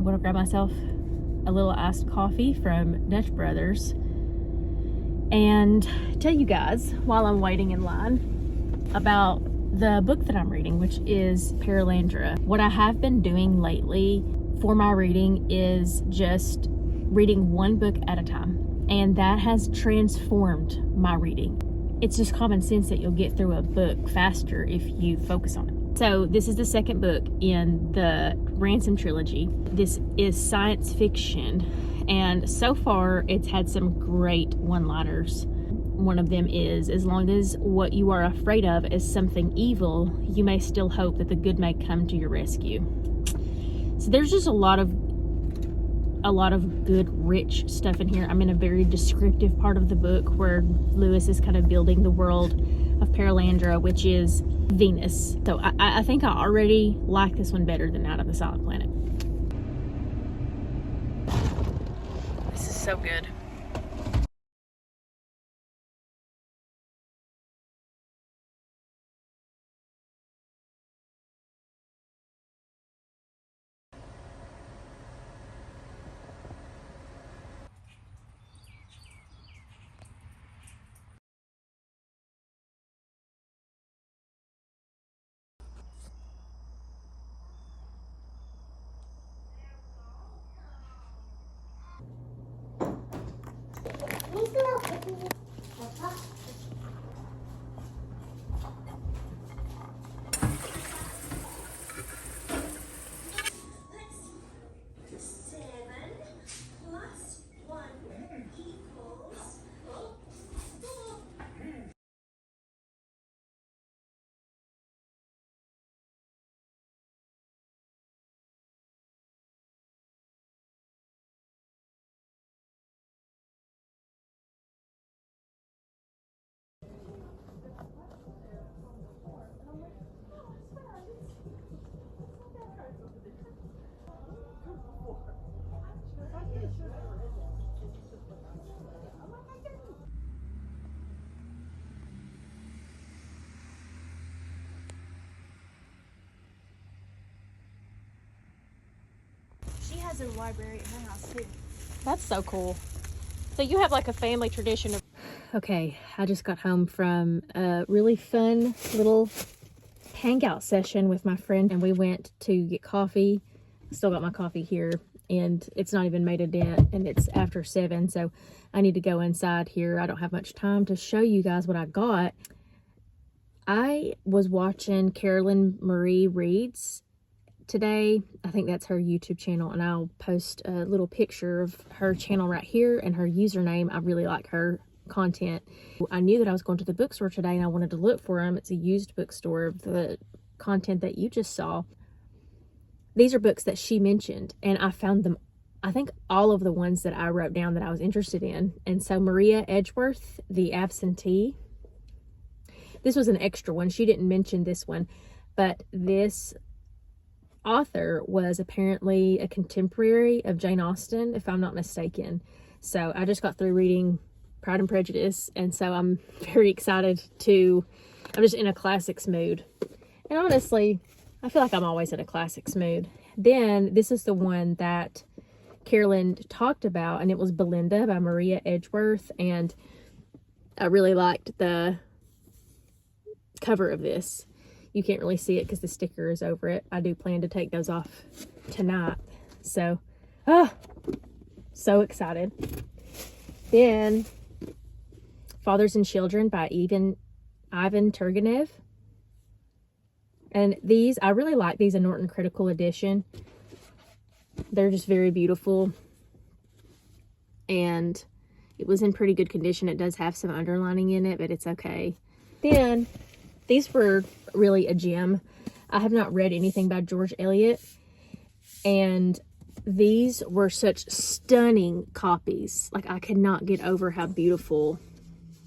going to grab myself a little iced coffee from Dutch Brothers and tell you guys while I'm waiting in line about the book that I'm reading, which is Perelandra. What I have been doing lately for my reading is just reading one book at a time, and that has transformed my reading. It's just common sense that you'll get through a book faster if you focus on it. So this is the second book in the Ransom trilogy. This is science fiction, and so far it's had some great one-liners. One of them is, as long as what you are afraid of is something evil, you may still hope that the good may come to your rescue. So there's just a lot of good, rich stuff in here. I'm in a very descriptive part of the book where Lewis is kind of building the world of Perelandra, which is Venus. So I think I already like this one better than Out of the Silent Planet. This is so good. She has a library at her house too. That's so cool. So you have like a family tradition of... Okay, I just got home from a really fun little hangout session with my friend, and we went to get coffee. Still got my coffee here, and it's not even made a dent, and it's after 7, so I need to go inside here. I don't have much time to show you guys what I got. I was watching Carolyn Marie Reads today. I think that's her YouTube channel, and I'll post a little picture of her channel right here and her username. I really like her content. I knew that I was going to the bookstore today, and I wanted to look for them. It's a used bookstore of the content that you just saw. These are books that she mentioned, and I found them, I think all of the ones that I wrote down that I was interested in. And so Maria Edgeworth, The Absentee, this was an extra one. She didn't mention this one, but this author was apparently a contemporary of Jane Austen, if I'm not mistaken. So I just got through reading Pride and Prejudice, and so I'm very excited I'm just in a classics mood. And honestly, I feel like I'm always in a classics mood. Then this is the one that Carolyn talked about, and it was Belinda by Maria Edgeworth, and I really liked the cover of this. You can't really see it because the sticker is over it. I do plan to take those off tonight. So, so excited. Then, Fathers and Children by Ivan Turgenev. And these, I really like these in Norton Critical Edition. They're just very beautiful. And it was in pretty good condition. It does have some underlining in it, but it's okay. Then, these were really a gem. I have not read anything by George Eliot, and these were such stunning copies. Like, I could not get over how beautiful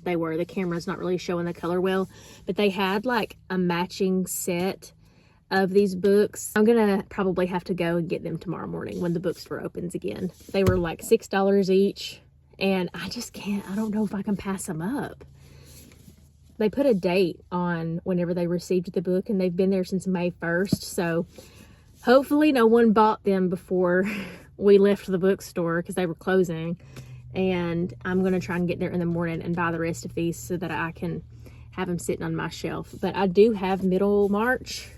they were. The camera's not really showing the color well, but they had like a matching set of these books. I'm gonna probably have to go and get them tomorrow morning when the bookstore opens again. They were like $6 each, and I just can't, I don't know if I can pass them up. They put a date on whenever they received the book, and they've been there since May 1st. So Hopefully no one bought them before we left the bookstore because they were closing. And I'm going to try and get there in the morning and buy the rest of these so that I can have them sitting on my shelf. But I do have Middlemarch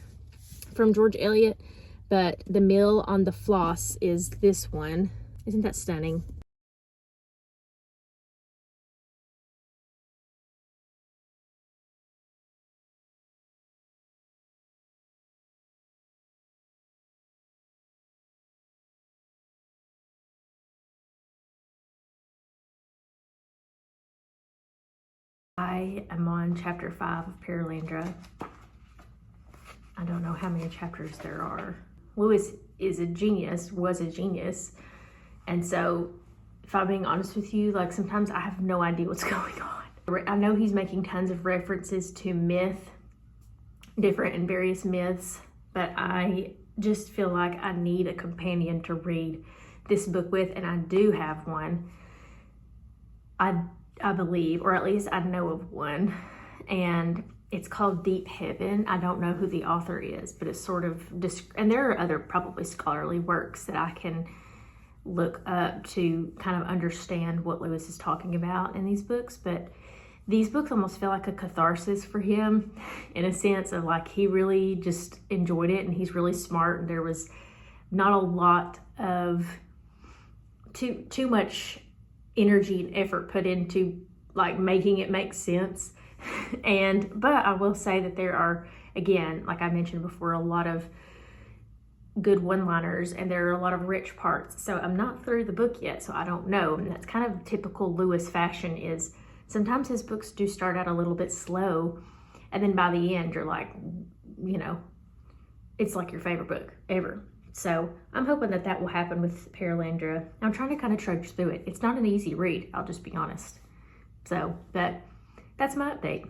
from George Eliot, but the Mill on the Floss is this one. Isn't that stunning? I am on chapter 5 of Perelandra. I don't know how many chapters there are. Lewis was a genius. And so, if I'm being honest with you, like sometimes I have no idea what's going on. I know he's making tons of references to different and various myths, but I just feel like I need a companion to read this book with, and I do have one. I believe, or at least I know of one, and it's called Deep Heaven. I don't know who the author is, but it's sort of, and there are other probably scholarly works that I can look up to kind of understand what Lewis is talking about in these books, but these books almost feel like a catharsis for him in a sense of like he really just enjoyed it, and he's really smart, and there was not a lot of too much energy and effort put into like making it make sense. But I will say that there are, again, like I mentioned before, a lot of good one-liners, and there are a lot of rich parts. So I'm not through the book yet, so I don't know. And that's kind of typical Lewis fashion, is sometimes his books do start out a little bit slow, and then by the end you're like, you know, it's like your favorite book ever. So I'm hoping that that will happen with Perelandra. I'm trying to kind of trudge through it. It's not an easy read, I'll just be honest. So, but that's my update.